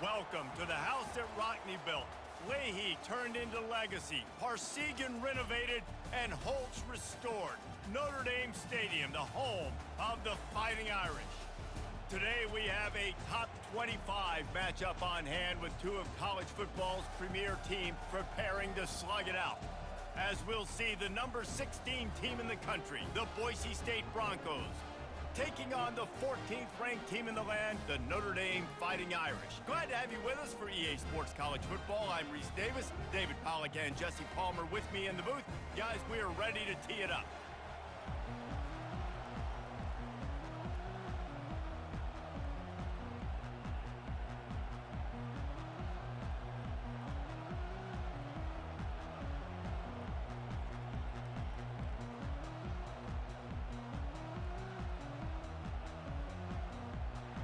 Welcome to the house that Rockne built. Leahy turned into legacy, Parsegan renovated, and Holtz restored. Notre Dame Stadium, the home of the Fighting Irish. Today we have a top 25 matchup on hand with two of college football's premier teams preparing to slug it out. As we'll see, the number 16 team in the country, the Boise State Broncos, taking on the 14th ranked team in the land, the Notre Dame Fighting Irish. Glad to have you with us for EA Sports College Football. I'm Reese Davis, David Pollack and Jesse Palmer with me in the booth. Guys, we are ready to tee it up.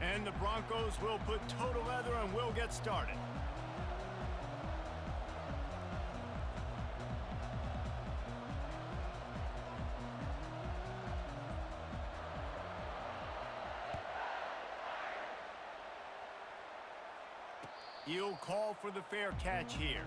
And the Broncos will put toe to leather and we'll get started. He'll call for the fair catch here.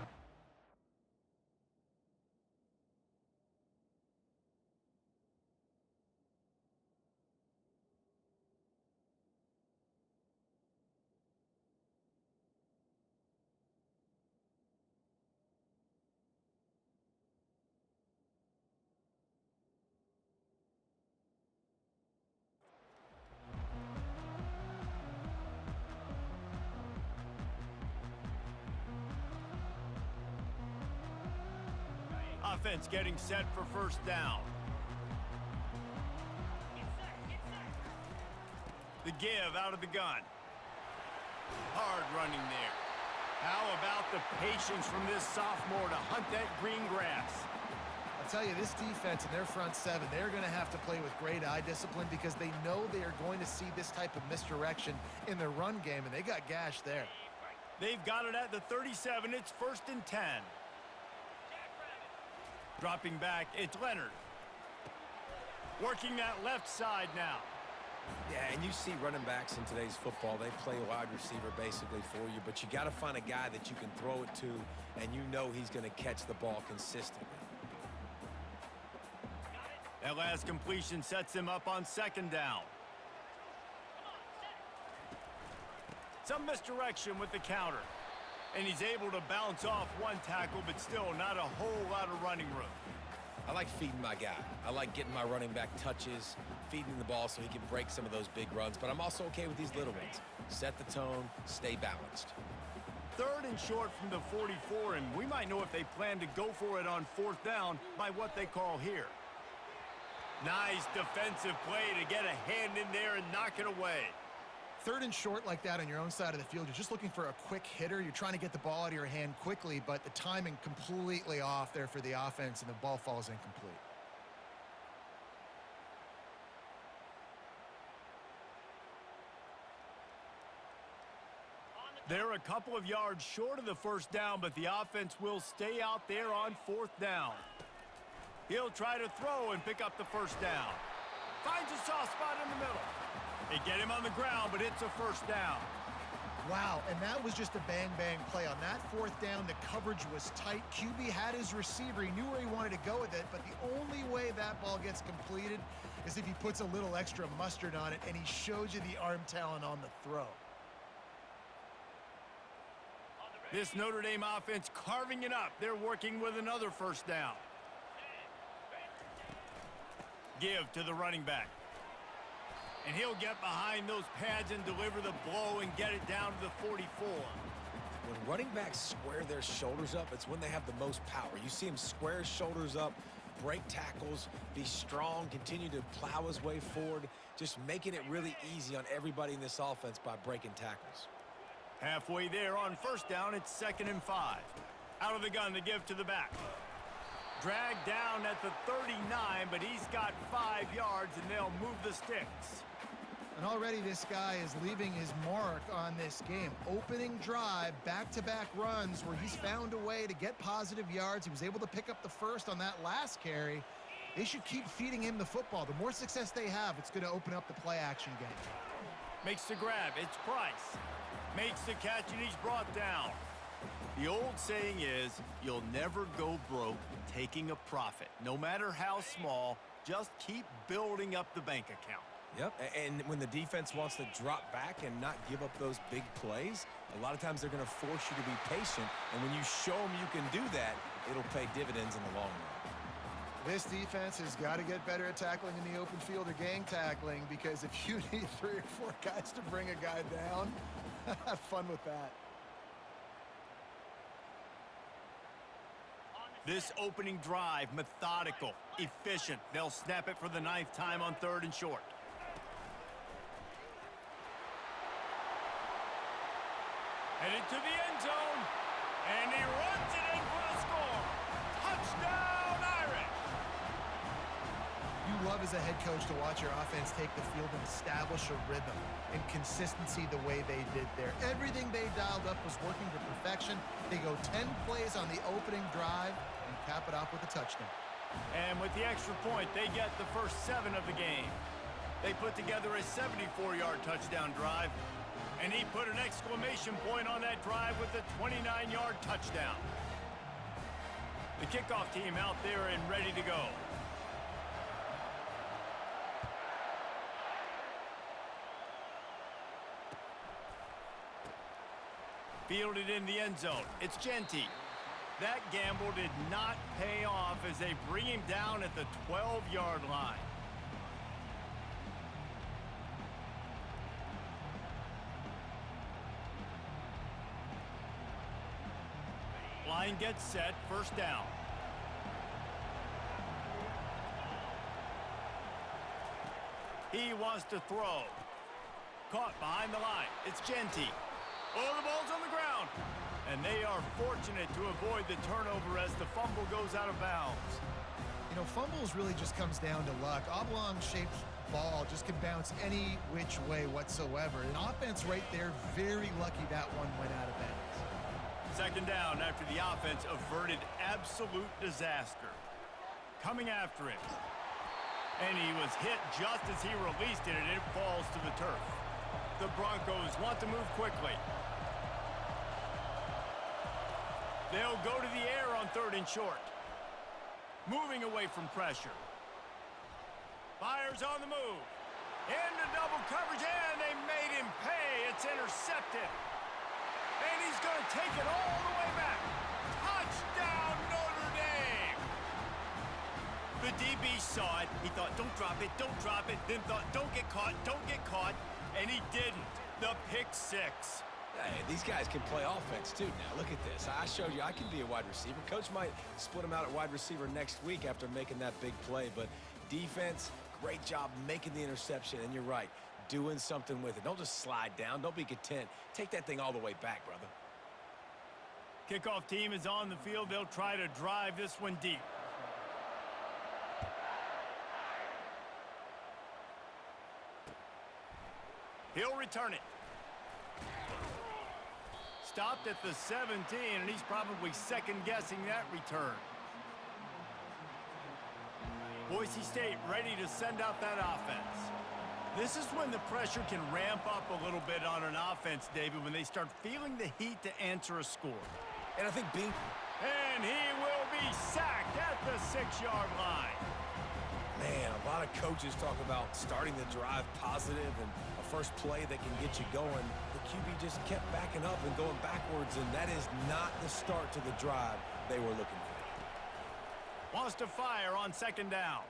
Offense getting set for first down. The give out of the gun. Hard running there. How about the patience from this sophomore to hunt that green grass? I'll tell you, this defense and their front seven, they're going to have to play with great eye discipline because they know they are going to see this type of misdirection in their run game, and they got gashed there. They've got it at the 37. It's 1st and 10. Dropping back, it's Leonard. Working that left side now. Yeah, and you see running backs in today's football, they play wide receiver basically for you, but you got to find a guy that you can throw it to, and you know he's going to catch the ball consistently. That last completion sets him up on 2nd down. Some misdirection with the counter. And he's able to bounce off one tackle, but still not a whole lot of running room. I like feeding my guy. I like getting my running back touches, feeding the ball so he can break some of those big runs, but I'm also okay with these little ones. Set the tone, stay balanced. 3rd and short from the 44, and we might know if they plan to go for it on 4th down by what they call here. Nice defensive play to get a hand in there and knock it away. 3rd and short like that on your own side of the field, you're just looking for a quick hitter. You're trying to get the ball out of your hand quickly, but the timing completely off there for the offense, and the ball falls incomplete. They're a couple of yards short of the 1st down, but the offense will stay out there on 4th down. He'll try to throw and pick up the 1st down. Finds a soft spot in the middle. They get him on the ground, but it's a 1st down. Wow, and that was just a bang-bang play. On that 4th down, the coverage was tight. QB had his receiver. He knew where he wanted to go with it, but the only way that ball gets completed is if he puts a little extra mustard on it, and he shows you the arm talent on the throw. This Notre Dame offense carving it up. They're working with another 1st down. Give to the running back. And he'll get behind those pads and deliver the blow and get it down to the 44. When running backs square their shoulders up, it's when they have the most power. You see him square his shoulders up, break tackles, be strong, continue to plow his way forward, just making it really easy on everybody in this offense by breaking tackles. Halfway there on 1st down, it's 2nd and 5. Out of the gun, the give to the back. Dragged down at the 39, but he's got 5 yards, and they'll move the sticks. And already this guy is leaving his mark on this game. Opening drive, back-to-back runs where he's found a way to get positive yards. He was able to pick up the 1st on that last carry. They should keep feeding him the football. The more success they have, it's going to open up the play-action game. Makes the grab. It's Price. Makes the catch, and he's brought down. The old saying is, you'll never go broke taking a profit. No matter how small, just keep building up the bank account. Yep, and when the defense wants to drop back and not give up those big plays, a lot of times they're going to force you to be patient, and when you show them you can do that, it'll pay dividends in the long run. This defense has got to get better at tackling in the open field or gang tackling, because if you need 3 or 4 guys to bring a guy down, have fun with that. This opening drive, methodical, efficient. They'll snap it for the 9th time on 3rd and short. Headed to the end zone, and he runs it in for the score. Touchdown, Irish! You love as a head coach to watch your offense take the field and establish a rhythm and consistency the way they did there. Everything they dialed up was working to perfection. They go 10 plays on the opening drive and cap it off with a touchdown. And with the extra point, they get the first 7 of the game. They put together a 74-yard touchdown drive, and he put an exclamation point on that drive with a 29-yard touchdown. The kickoff team out there and ready to go. Fielded in the end zone. It's Genty. That gamble did not pay off as they bring him down at the 12-yard line. Line gets set, first down. He wants to throw. Caught behind the line. It's Genty. Oh, the ball's on the ground. And they are fortunate to avoid the turnover as the fumble goes out of bounds. You know, fumbles really just comes down to luck. Oblong-shaped ball just can bounce any which way whatsoever. An offense right there, very lucky that one went out of bounds. Second down after the offense averted absolute disaster. Coming after it. And he was hit just as he released it, and it falls to the turf. The Broncos want to move quickly. They'll go to the air on 3rd and short. Moving away from pressure. Fires on the move. Into double coverage, and they made him pay. It's intercepted. And he's going to take it all the way back. Touchdown, Notre Dame! The DB saw it. He thought, don't drop it, don't drop it. Then thought, don't get caught, don't get caught. And he didn't. The pick 6. Hey, these guys can play offense, too, now. Look at this. I showed you I can be a wide receiver. Coach might split him out at wide receiver next week after making that big play. But defense, great job making the interception. And you're right, doing something with it. Don't just slide down. Don't be content. Take that thing all the way back, brother. Kickoff team is on the field. They'll try to drive this one deep. He'll return it. Stopped at the 17, and he's probably second-guessing that return. Boise State ready to send out that offense. This is when the pressure can ramp up a little bit on an offense, David, when they start feeling the heat to answer a score. And I think And he will be sacked at the 6-yard line. Man, a lot of coaches talk about starting the drive positive and a first play that can get you going. The QB just kept backing up and going backwards, and that is not the start to the drive they were looking for. Wants to fire on 2nd down.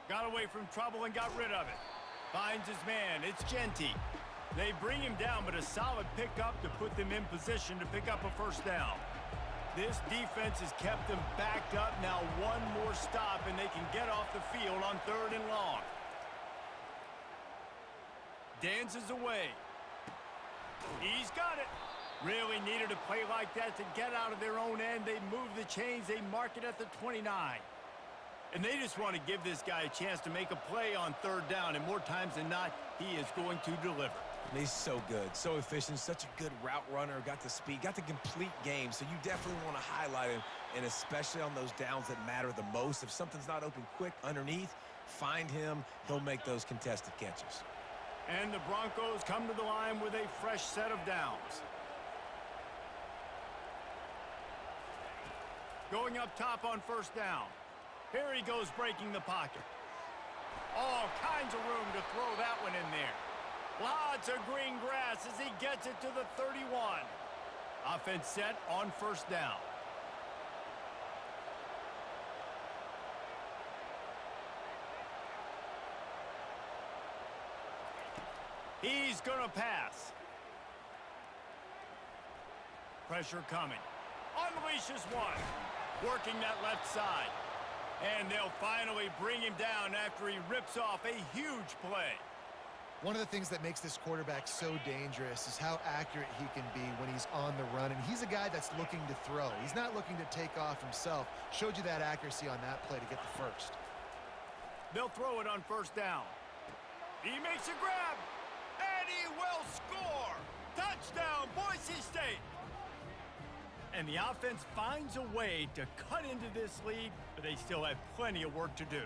Got away from trouble and got rid of it. Finds his man. It's Genty. They bring him down, but a solid pickup to put them in position to pick up a first down. This defense has kept them backed up. Now one more stop, and they can get off the field on 3rd and long. Dances away. He's got it. Really needed a play like that to get out of their own end. They move the chains. They mark it at the 29. And they just want to give this guy a chance to make a play on 3rd down. And more times than not, he is going to deliver. And he's so good, so efficient, such a good route runner, got the speed, got the complete game, so you definitely want to highlight him, and especially on those downs that matter the most. If something's not open quick underneath, find him. He'll make those contested catches. And the Broncos come to the line with a fresh set of downs. Going up top on first down. Here he goes breaking the pocket. All kinds of room to throw that one in there. Lots of green grass as he gets it to the 31. Offense set on first down. He's going to pass. Pressure coming. Unleashes one. Working that left side. And they'll finally bring him down after he rips off a huge play. One of the things that makes this quarterback so dangerous is how accurate he can be when he's on the run. And he's a guy that's looking to throw. He's not looking to take off himself. Showed you that accuracy on that play to get the first. They'll throw it on first down. He makes a grab. And he will score. Touchdown, Boise State. And the offense finds a way to cut into this lead, but they still have plenty of work to do.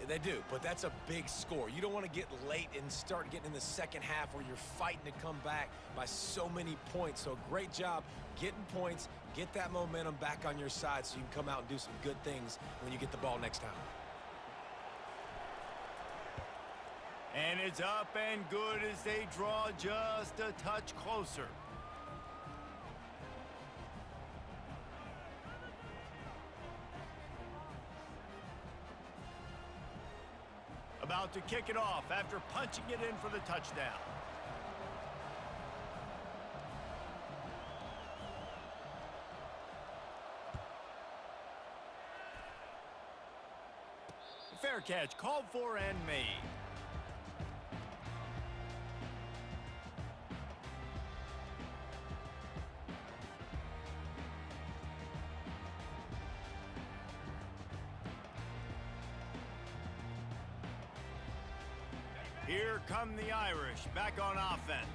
They do, but that's a big score. You don't want to get late and start getting in the second half where you're fighting to come back by so many points. So great job getting points, get that momentum back on your side so you can come out and do some good things when you get the ball next time. And it's up and good as they draw just a touch closer. About to kick it off after punching it in for the touchdown. Fair catch called for and made. Here come the Irish back on offense.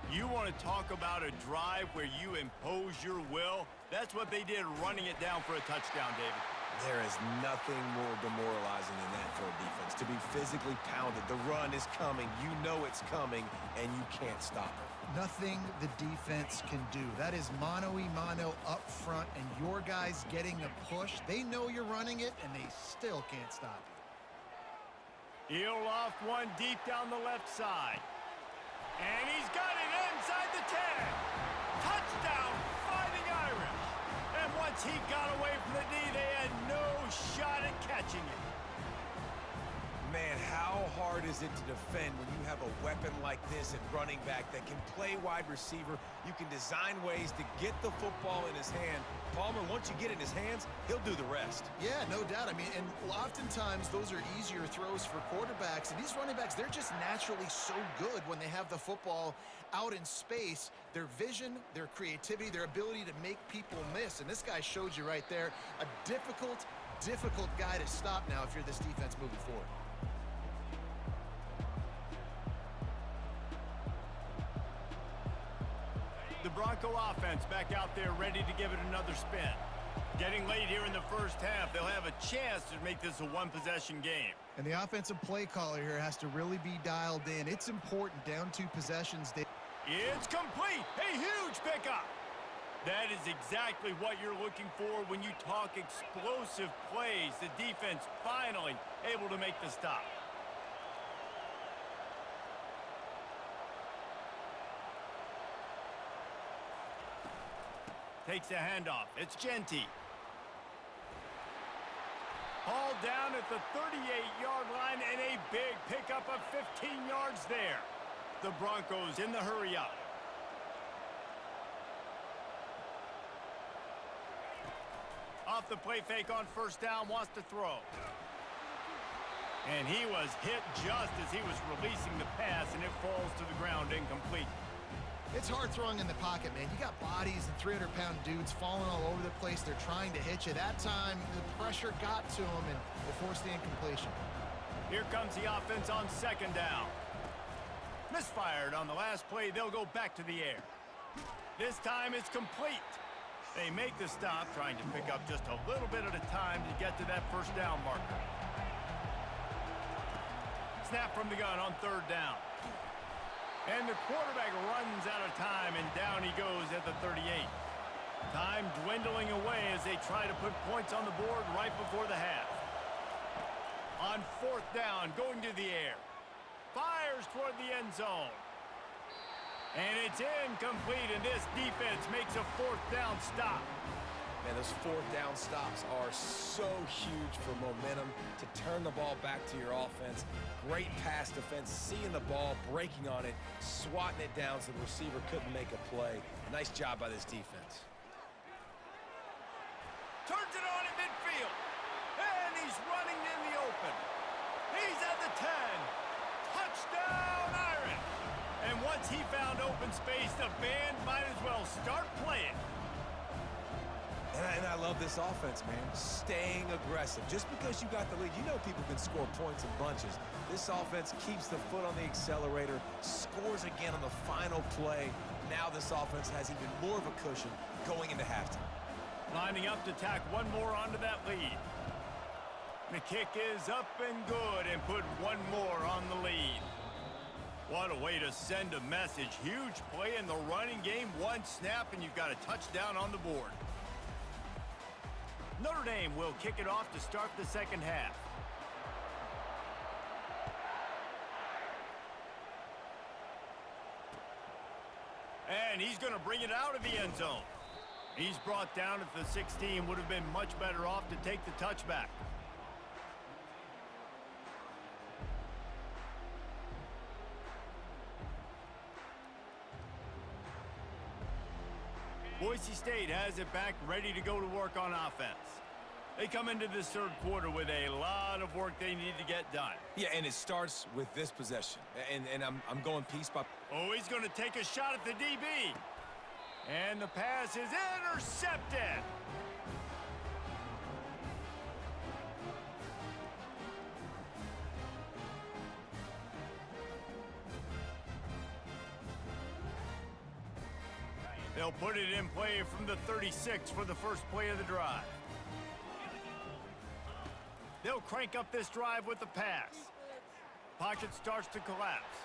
You want to talk about a drive where you impose your will? That's what they did running it down for a touchdown, David. There is nothing more demoralizing than that for a defense. To be physically pounded, the run is coming, you know it's coming, and you can't stop it. Nothing the defense can do. That is mano-a-mano up front, and your guys getting a push. They know you're running it, and they still can't stop you. He'll loft one deep down the left side. And he's got it inside the 10. Touchdown, Fighting Irish. And once he got away from the knee, they had no shot at catching it. Man, how hard is it to defend when you have a weapon like this at running back that can play wide receiver? You can design ways to get the football in his hand. Palmer, once you get it in his hands, he'll do the rest. Yeah, no doubt. I mean, and oftentimes those are easier throws for quarterbacks. And these running backs, they're just naturally so good when they have the football out in space. Their vision, their creativity, their ability to make people miss. And this guy showed you right there, a difficult guy to stop now if you're this defense moving forward. The Bronco offense back out there ready to give it another spin. Getting late here in the first half, they'll have a chance to make this a one-possession game. And the offensive play caller here has to really be dialed in. It's important, down 2 possessions. It's complete. A huge pickup. That is exactly what you're looking for when you talk explosive plays. The defense finally able to make the stop. Takes the handoff. It's Genty. Hauled down at the 38-yard line and a big pickup of 15 yards there. The Broncos in the hurry up. Off the play fake on first down, wants to throw. And he was hit just as he was releasing the pass, and it falls to the ground incomplete. It's hard throwing in the pocket, man. You got bodies and 300-pound dudes falling all over the place. They're trying to hit you. That time, the pressure got to him, and it forced the incompletion. Here comes the offense on second down. Misfired on the last play, they'll go back to the air. This time it's complete. They make the stop, trying to pick up just a little bit at a time to get to that first down marker. Snap from the gun on third down. And the quarterback runs out of time, and down he goes at the 38. Time dwindling away as they try to put points on the board right before the half. On fourth down, going to the air. Fires toward the end zone. And it's incomplete, and this defense makes a fourth down stop. Man, those fourth down stops are so huge for momentum to turn the ball back to your offense. Great pass defense, seeing the ball, breaking on it, swatting it down so the receiver couldn't make a play. Nice job by this defense. Turns it on in midfield. And he's running in the open. He's at the 10. Touchdown, Iron. And once he found open space, the band might as well start playing. And I love this offense, man. Staying aggressive. Just because you got the lead, you know people can score points in bunches. This offense keeps the foot on the accelerator, scores again on the final play. Now this offense has even more of a cushion going into halftime. Lining up to tack one more onto that lead. The kick is up and good and put one more on the lead. What a way to send a message. Huge play in the running game. One snap and you've got a touchdown on the board. Notre Dame will kick it off to start the second half. And he's going to bring it out of the end zone. He's brought down at the 16. Would have been much better off to take the touchback. Boise State has it back, ready to go to work on offense. They come into this third quarter with a lot of work they need to get done. Yeah, and it starts with this possession. And I'm going piece by... Oh, he's going to take a shot at the DB. And the pass is intercepted. They'll put it in play from the 36 for the first play of the drive. They'll crank up this drive with the pass. Pocket starts to collapse.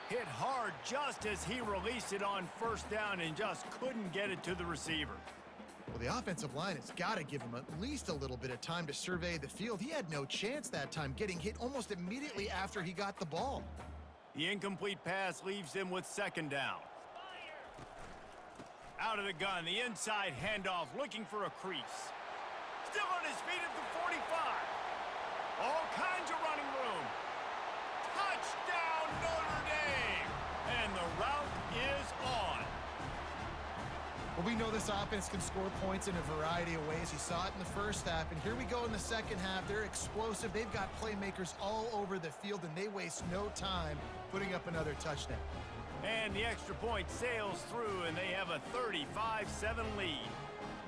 Hit hard just as he released it on first down and just couldn't get it to the receiver. Well, the offensive line has got to give him at least a little bit of time to survey the field. He had no chance that time, getting hit almost immediately after he got the ball. The incomplete pass leaves him with second down. Out of the gun, the inside handoff, looking for a crease. Still on his feet at the 45. All kinds of running room. Touchdown, Notre Dame! And the route is on. Well, we know this offense can score points in a variety of ways. You saw it in the first half, and here we go in the second half. They're explosive. They've got playmakers all over the field, and they waste no time putting up another touchdown. And the extra point sails through, and they have a 35-7 lead.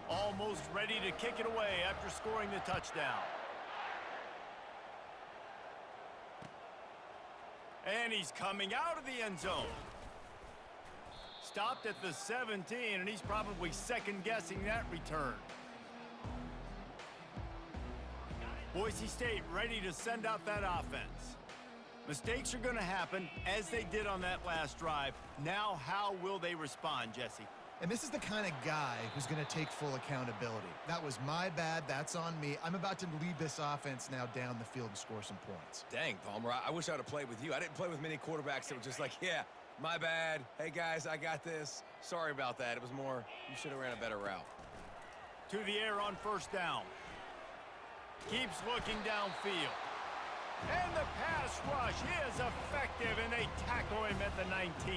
Almost ready to kick it away after scoring the touchdown. And he's coming out of the end zone. Stopped at the 17, and he's probably second-guessing that return. Boise State ready to send out that offense. Mistakes are going to happen, as they did on that last drive. Now, how will they respond, Jesse? And this is the kind of guy who's going to take full accountability. That was my bad. That's on me. I'm about to lead this offense now down the field and score some points. Dang, Palmer, I wish I would have played with you. I didn't play with many quarterbacks that were just like, yeah, my bad. Hey, guys, I got this. Sorry about that. It was more, you should have ran a better route. To the air on first down. Keeps looking downfield. And the pass rush is effective, and they tackle him at the 19.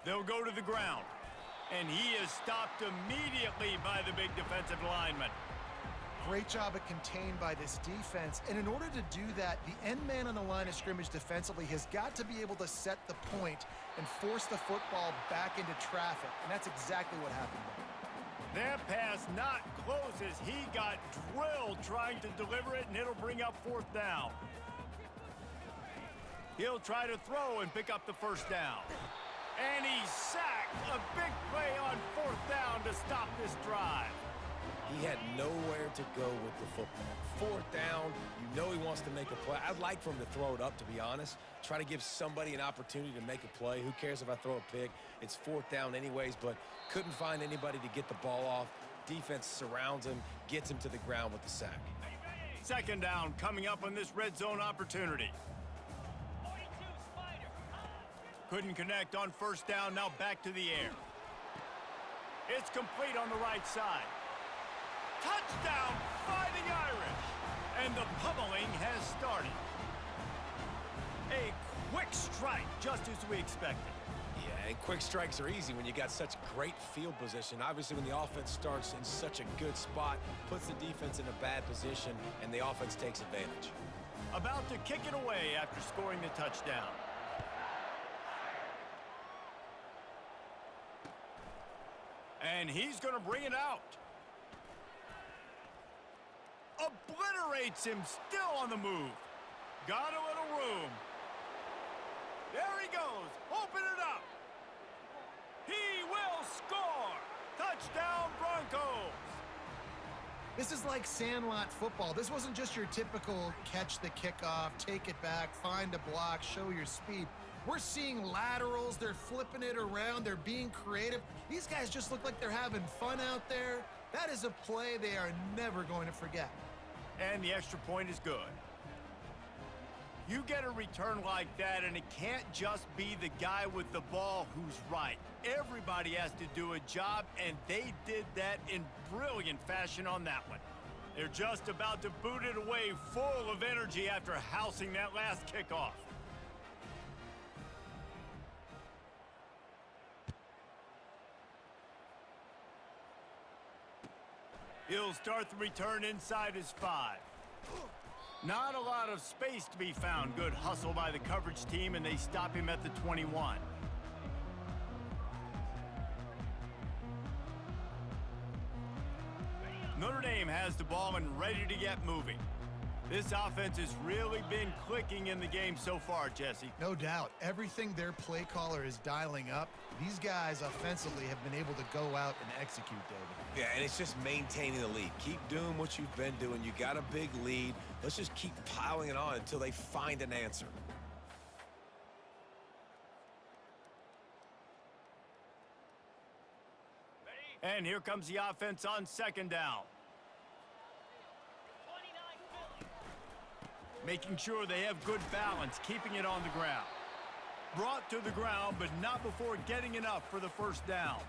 They'll go to the ground, and he is stopped immediately by the big defensive lineman. Great job at contained by this defense. And in order to do that, the end man on the line of scrimmage defensively has got to be able to set the point and force the football back into traffic. And that's exactly what happened there. That pass not close as he got drilled trying to deliver it, and it'll bring up 4th down. He'll try to throw and pick up the 1st down. And he's sacked. A big play on 4th down to stop this drive. He had nowhere to go with the football. 4th down, you know he wants to make a play. I'd like for him to throw it up, to be honest. Try to give somebody an opportunity to make a play. Who cares if I throw a pick? It's 4th down anyways, but couldn't find anybody to get the ball off. Defense surrounds him, gets him to the ground with the sack. 2nd down coming up on this red zone opportunity. Couldn't connect on 1st down, now back to the air. It's complete on the right side. Touchdown, Fighting Irish! And the pummeling has started. A quick strike, just as we expected. Yeah, and quick strikes are easy when you got such great field position. Obviously, when the offense starts in such a good spot, puts the defense in a bad position, and the offense takes advantage. About to kick it away after scoring the touchdown. And he's going to bring it out. Obliterates him, still on the move. Got a little room. There he goes. Open it up. He will score. Touchdown, Broncos. This is like Sandlot football. This wasn't just your typical catch the kickoff, take it back, find a block, show your speed. We're seeing laterals. They're flipping it around. They're being creative. These guys just look like they're having fun out there. That is a play they are never going to forget. And the extra point is good. You get a return like that, and it can't just be the guy with the ball who's right. Everybody has to do a job, and they did that in brilliant fashion on that one. They're just about to boot it away full of energy after housing that last kickoff. He'll start the return inside his 5. Not a lot of space to be found. Good hustle by the coverage team, and they stop him at the 21. Notre Dame has the ball and ready to get moving. This offense has really been clicking in the game so far, Jesse. No doubt. Everything their play caller is dialing up, these guys offensively have been able to go out and execute, David. Yeah, and it's just maintaining the lead. Keep doing what you've been doing. You got a big lead. Let's just keep piling it on until they find an answer. And here comes the offense on 2nd down. Making sure they have good balance, keeping it on the ground. Brought to the ground, but not before getting enough for the 1st down.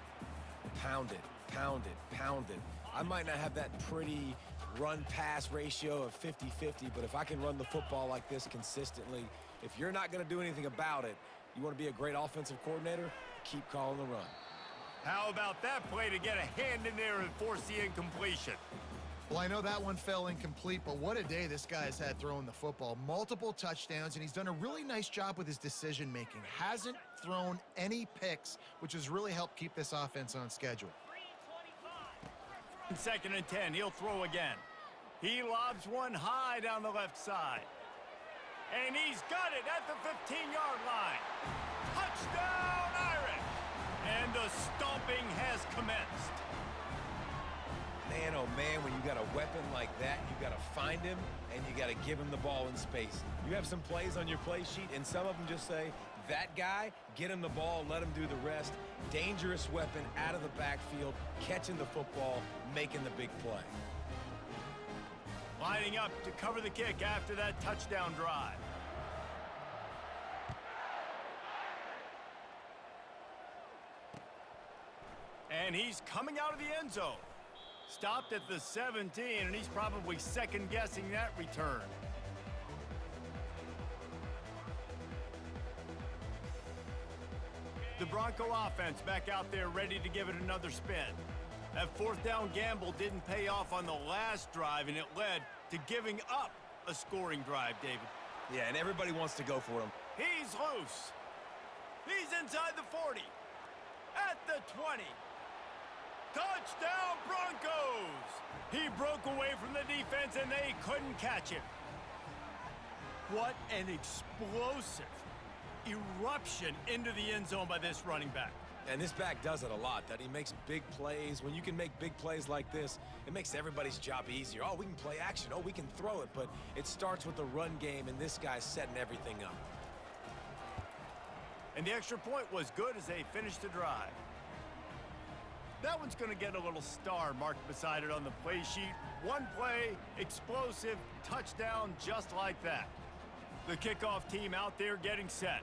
Pound it, pound it, pound it. I might not have that pretty run-pass ratio of 50-50, but if I can run the football like this consistently, if you're not going to do anything about it, you want to be a great offensive coordinator, keep calling the run. How about that play to get a hand in there and force the incompletion? Well, I know that one fell incomplete, but what a day this guy's had throwing the football. Multiple touchdowns, and he's done a really nice job with his decision-making. Hasn't thrown any picks, which has really helped keep this offense on schedule. 2nd and 10, he'll throw again. He lobs one high down the left side. And he's got it at the 15-yard line. Touchdown, Irish! And the stomping has commenced. Man, oh man, when you got a weapon like that, you got to find him and you got to give him the ball in space. You have some plays on your play sheet, and some of them just say, that guy, get him the ball, let him do the rest. Dangerous weapon out of the backfield, catching the football, making the big play. Lining up to cover the kick after that touchdown drive. And he's coming out of the end zone. Stopped at the 17, and he's probably second-guessing that return. The Bronco offense back out there ready to give it another spin. That 4th down gamble didn't pay off on the last drive, and it led to giving up a scoring drive, David. Yeah, and everybody wants to go for him. He's loose. He's inside the 40. At the 20. Touchdown, Broncos! He broke away from the defense, and they couldn't catch him. What an explosive eruption into the end zone by this running back. And this back does it a lot, that he makes big plays. When you can make big plays like this, it makes everybody's job easier. Oh, we can play action. Oh, we can throw it. But it starts with the run game, and this guy's setting everything up. And the extra point was good as they finished the drive. That one's going to get a little star marked beside it on the play sheet. One play, explosive, touchdown, just like that. The kickoff team out there getting set.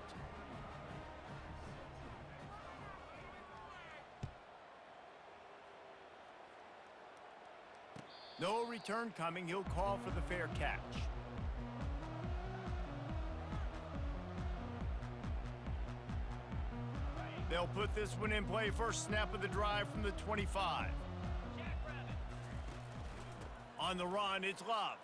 No return coming. He'll call for the fair catch. They'll put this one in play. First snap of the drive from the 25. On the run, it's Love.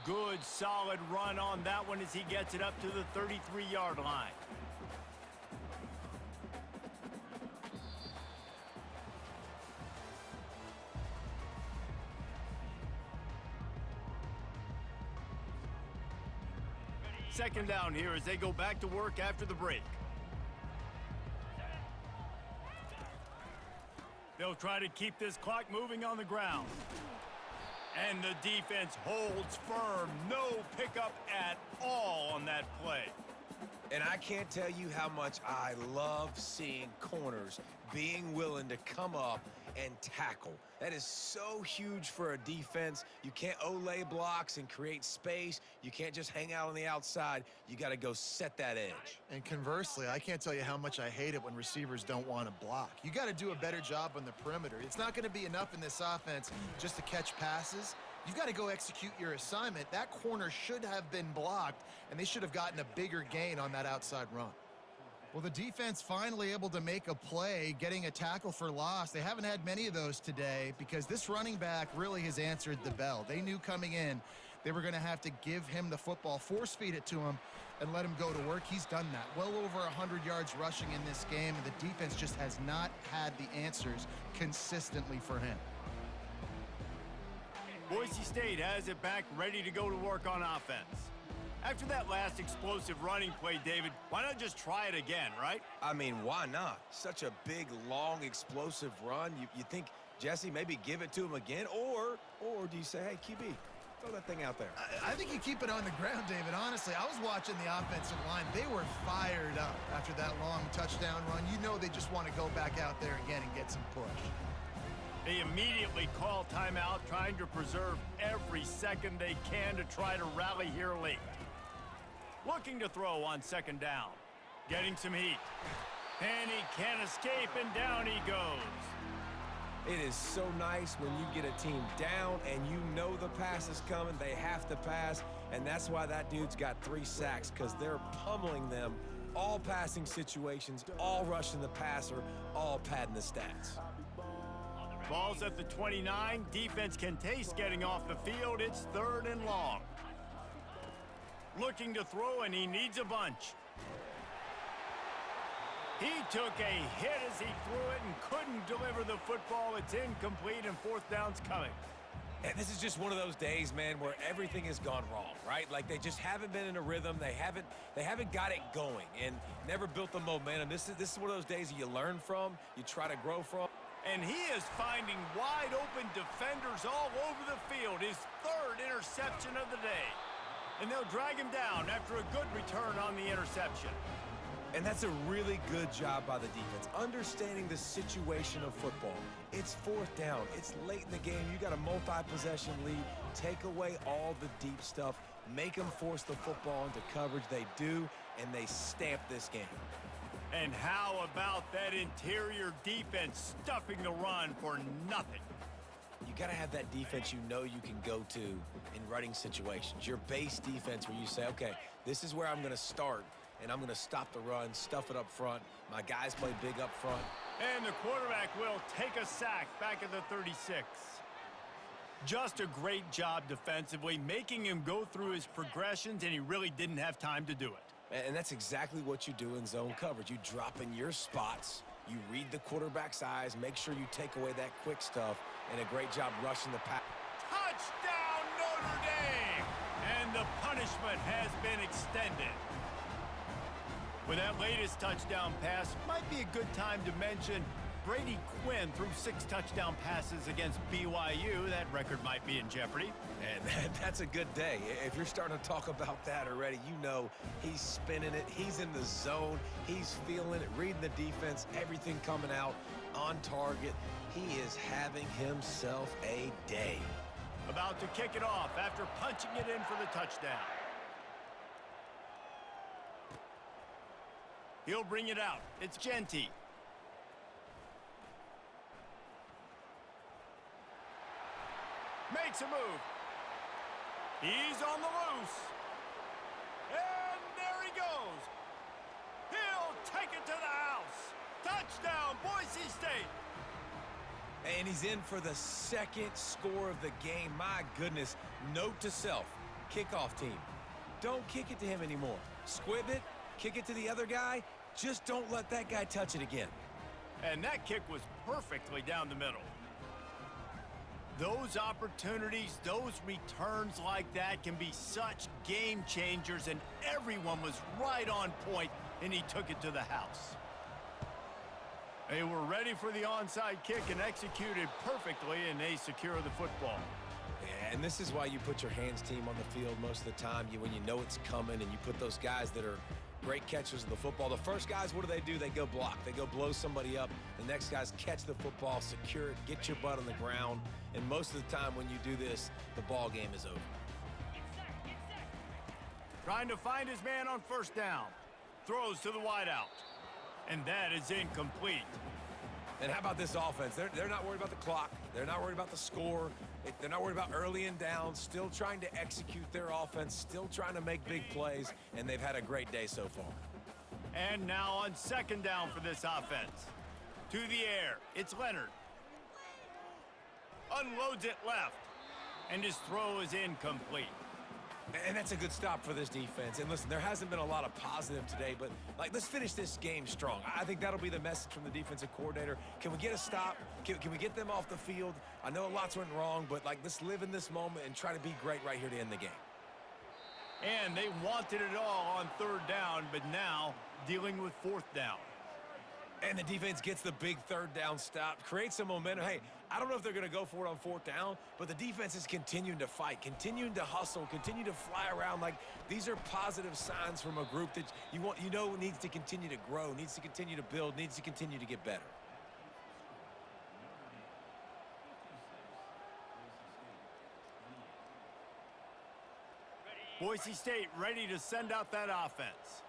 Good, solid run on that one as he gets it up to the 33-yard line. Second down here as they go back to work after the break. They'll try to keep this clock moving on the ground. And the defense holds firm. No pickup at all on that play. And I can't tell you how much I love seeing corners being willing to come up and tackle. That is so huge for a defense. You can't Olay blocks and create space. You can't just hang out on the outside. You got to go set that edge. And conversely, I can't tell you how much I hate it when receivers don't want to block. You got to do a better job on the perimeter. It's not going to be enough in this offense just to catch passes. You've got to go execute your assignment. That corner should have been blocked, and they should have gotten a bigger gain on that outside run. Well, the defense finally able to make a play, getting a tackle for loss. They haven't had many of those today because this running back really has answered the bell. They knew coming in they were going to have to give him the football, force feed it to him, and let him go to work. He's done that. Well over 100 yards rushing in this game, and the defense just has not had the answers consistently for him. Boise State has it back, ready to go to work on offense. After that last explosive running play, David, why not just try it again, right? I mean, why not? Such a big, long, explosive run. You think, Jesse, maybe give it to him again? Or do you say, hey, QB, throw that thing out there? I think you keep it on the ground, David. Honestly, I was watching the offensive line. They were fired up after that long touchdown run. You know they just want to go back out there again and get some push. They immediately call timeout, trying to preserve every second they can to try to rally here late. Looking to throw on second down. Getting some heat. And he can't escape, and down he goes. It is so nice when you get a team down and you know the pass is coming. They have to pass, and that's why that dude's got 3 sacks, because they're pummeling them. All passing situations, all rushing the passer, all padding the stats. Ball's at the 29. Defense can taste getting off the field. It's 3rd and long. Looking to throw, and he needs a bunch. He took a hit as he threw it and couldn't deliver the football. It's incomplete, and 4th down's coming. And this is just one of those days, man, where everything has gone wrong, right? Like they just haven't been in a rhythm. They haven't got it going and never built the momentum. This is one of those days you learn from, you try to grow from. And he is finding wide open defenders all over the field. His 3rd interception of the day. And they'll drag him down after a good return on the interception. And that's a really good job by the defense, understanding the situation of football. It's 4th down. It's late in the game. You got a multi-possession lead. Take away all the deep stuff. Make them force the football into coverage. They do, and they stamp this game. And how about that interior defense stuffing the run for nothing? You got to have that defense you know you can go to in running situations. Your base defense where you say, okay, this is where I'm going to start, and I'm going to stop the run, stuff it up front. My guys play big up front. And the quarterback will take a sack back at the 36. Just a great job defensively, making him go through his progressions, and he really didn't have time to do it. And that's exactly what you do in zone coverage. You drop in your spots, You read the quarterback's eyes, make sure you take away that quick stuff, and a great job rushing the pass. Touchdown, Notre Dame! And the punishment has been extended. With that latest touchdown pass, might be a good time to mention Brady Quinn threw 6 touchdown passes against BYU. That record might be in jeopardy. And that's a good day. If you're starting to talk about that already, you know he's spinning it. He's in the zone. He's feeling it, reading the defense, everything coming out on target. He is having himself a day. About to kick it off after punching it in for the touchdown. He'll bring it out. It's Genty. Makes a move. He's on the loose. And there he goes. He'll take it to the house. Touchdown, Boise State. And he's in for the second score of the game. My goodness. Note to self, kickoff team. Don't kick it to him anymore. Squib it, kick it to the other guy. Just don't let that guy touch it again. And that kick was perfectly down the middle. Those opportunities, those returns like that can be such game changers, and everyone was right on point, and he took it to the house. They were ready for the onside kick and executed perfectly, and they secure the football. Yeah, and this is why you put your hands team on the field most of the time. When you know it's coming, and you put those guys that are great catchers of the football. The first guys, what do? They go block. They go blow somebody up. The next guys catch the football, secure it, get your butt on the ground. And most of the time when you do this, the ball game is over. Trying to find his man on first down. Throws to the wideout. And that is incomplete. And how about this offense? They're not worried about the clock. They're not worried about the score. They're not worried about early and down. Still trying to execute their offense. Still trying to make big plays. And they've had a great day so far. And now on second down for this offense. To the air. It's Leonard. Unloads it left. And his throw is incomplete. And that's a good stop for this defense. And listen, there hasn't been a lot of positive today, but let's finish this game strong. I think that'll be the message from the defensive coordinator. Can we get a stop? Can we get them off the field? I know lots went wrong, but let's live in this moment and try to be great right here to end the game. And they wanted it all on third down, but now dealing with fourth down. And the defense gets the big third down stop, creates some momentum. Hey, I don't know if they're going to go for it on fourth down, but the defense is continuing to fight, continuing to hustle, continue to fly around. These are positive signs from a group that you know needs to continue to grow, needs to continue to build, needs to continue to get better. Boise State ready to send out that offense.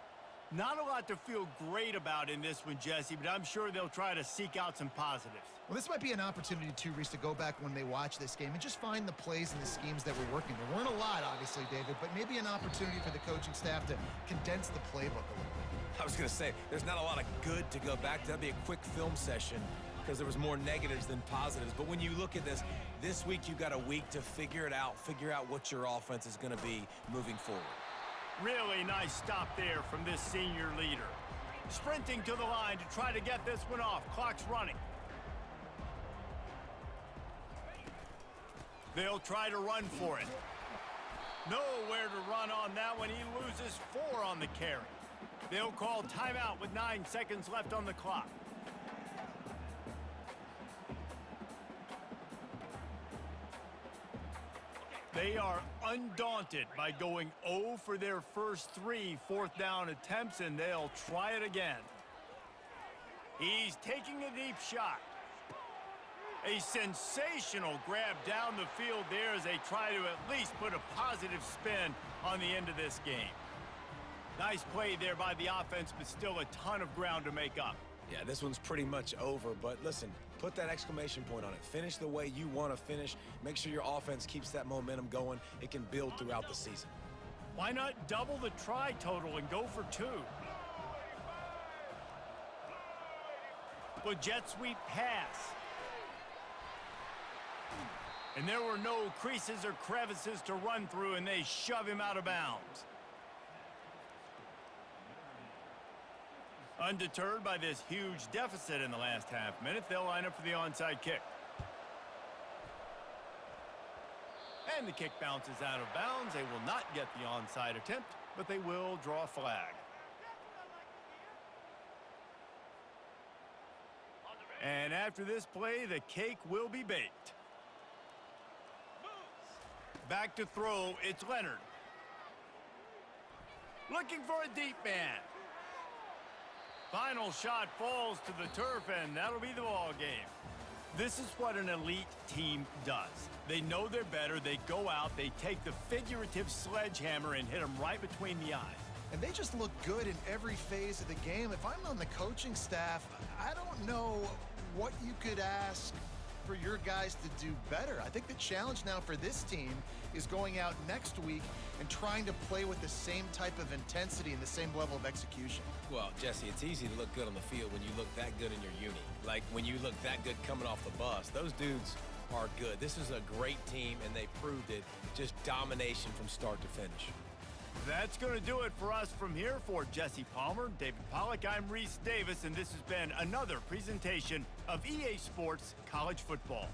Not a lot to feel great about in this one, Jesse, but I'm sure they'll try to seek out some positives. Well, this might be an opportunity, too, Reese, to go back when they watch this game and just find the plays and the schemes that were working. There weren't a lot, obviously, David, but maybe an opportunity for the coaching staff to condense the playbook a little bit. I was going to say, there's not a lot of good to go back to. That'd be a quick film session because there was more negatives than positives. But when you look at this week you got a week to figure it out, figure out what your offense is going to be moving forward. Really nice stop there from this senior leader. Sprinting to the line to try to get this one off. Clock's running. They'll try to run for it. Nowhere to run on that one. He loses 4 on the carry. They'll call timeout with 9 seconds left on the clock. They are undaunted by going 0 for their first 3 fourth down attempts, and they'll try it again. He's taking a deep shot. A sensational grab down the field there as they try to at least put a positive spin on the end of this game. Nice play there by the offense, but still a ton of ground to make up. Yeah, this one's pretty much over, but listen, put that exclamation point on it. Finish the way you want to finish. Make sure your offense keeps that momentum going. It can build throughout the season. Why not double the try total and go for 2? But jet sweep pass. And there were no creases or crevices to run through, and they shove him out of bounds. Undeterred by this huge deficit in the last half minute, they'll line up for the onside kick. And the kick bounces out of bounds. They will not get the onside attempt, but they will draw a flag. And after this play, the cake will be baked. Back to throw, it's Leonard. Looking for a deep man. Final shot falls to the turf, and that'll be the ball game. This is what an elite team does. They know they're better. They go out, they take the figurative sledgehammer and hit them right between the eyes. And they just look good in every phase of the game. If I'm on the coaching staff, I don't know what you could ask for your guys to do better. I think the challenge now for this team is going out next week and trying to play with the same type of intensity and the same level of execution. Well, Jesse, it's easy to look good on the field when you look that good in your uni. Like when you look that good coming off the bus. Those dudes are good. This is a great team, and they proved it. Just domination from start to finish. That's going to do it for us from here. For Jesse Palmer, David Pollack, I'm Reese Davis, and this has been another presentation of EA Sports College Football.